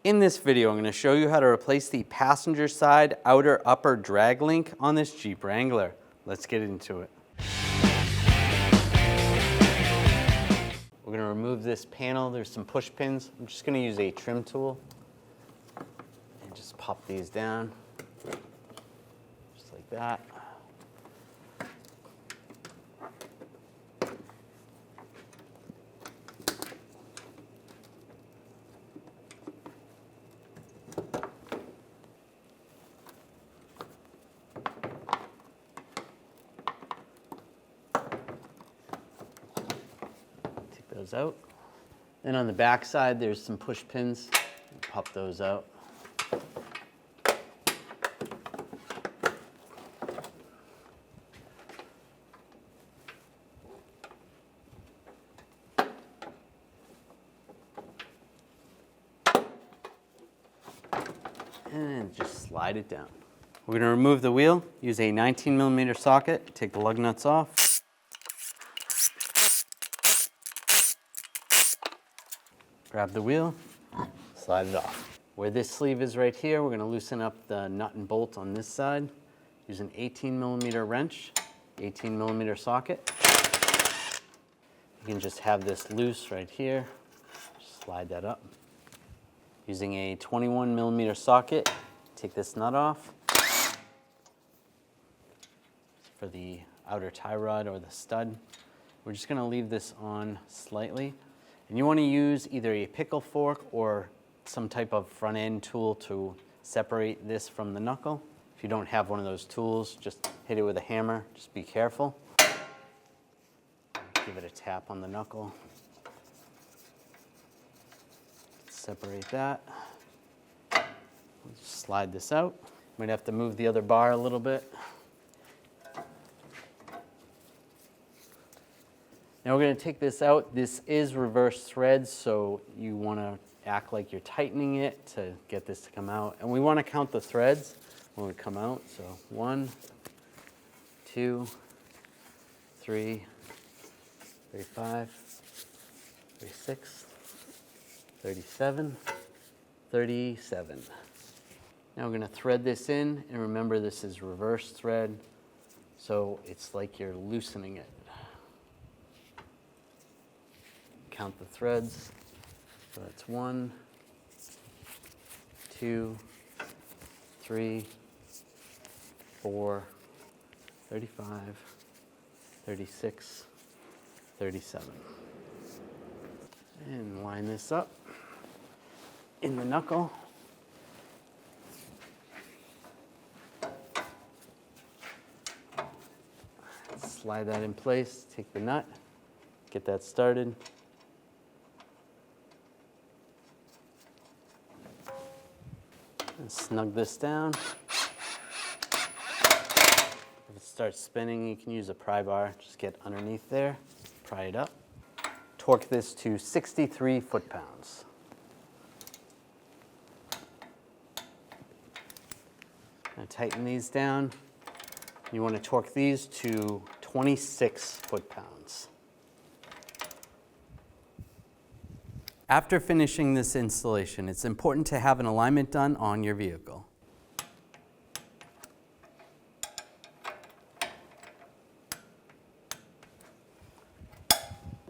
In this video, I'm going to show you how to replace the passenger side outer upper drag link on this Jeep Wrangler. Let's get into it. We're going to remove this panel. There's some push pins. I'm just going to use a trim tool and just pop these down, just like that. Those out. Then on the back side, there's some push pins. Pop those out. And just slide it down. We're going to remove the wheel, use a 19mm socket, take the lug nuts off. Grab the wheel, slide it off. Where this sleeve is right here, we're going to loosen up the nut and bolt on this side. Use an 18mm wrench, 18mm socket. You can just have this loose right here. Slide that up. Using a 21mm socket, take this nut off. For the outer tie rod or the stud, we're just going to leave this on slightly. And you want to use either a pickle fork or some type of front end tool to separate this from the knuckle. If you don't have one of those tools, just hit it with a hammer. Just be careful. Give it a tap on the knuckle. Separate that. Just slide this out. Might have to move the other bar a little bit. Now we're going to take this out. This is reverse thread, so you want to act like you're tightening it to get this to come out. And we want to count the threads when we come out. So 1, 2, 3, 35, 36, 37, 37. Now we're going to thread this in, and remember this is reverse thread, so it's like you're loosening it. Count the threads. So that's 1, 2, 3, 4, 35, 36, 37. And line this up in the knuckle. Slide that in place, take the nut, get that started. And snug this down. If it starts spinning, you can use a pry bar. Just get underneath there, pry it up. Torque this to 63 foot-pounds. Now tighten these down. You want to torque these to 26 foot-pounds. After finishing this installation, it's important to have an alignment done on your vehicle.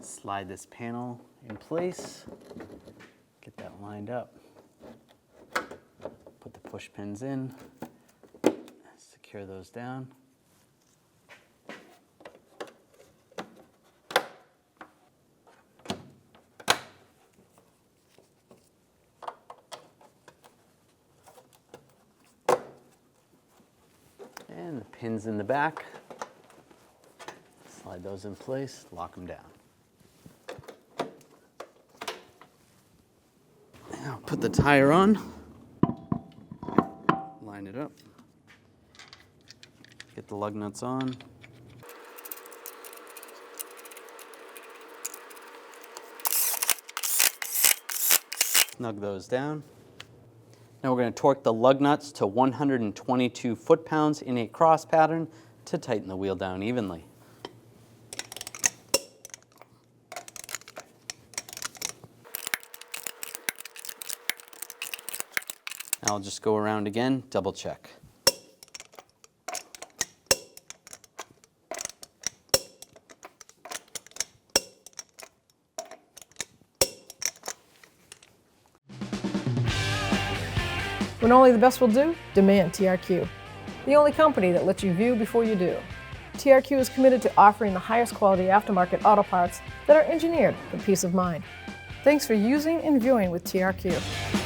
Slide this panel in place, get that lined up, put the push pins in, secure those down. And the pins in the back, slide those in place, lock them down. Now put the tire on, line it up, get the lug nuts on. Snug those down. Now we're going to torque the lug nuts to 122 foot-pounds in a cross pattern to tighten the wheel down evenly. I'll just go around again, double check. When only the best will do, demand TRQ. The only company that lets you view before you do. TRQ is committed to offering the highest quality aftermarket auto parts that are engineered for peace of mind. Thanks for using and viewing with TRQ.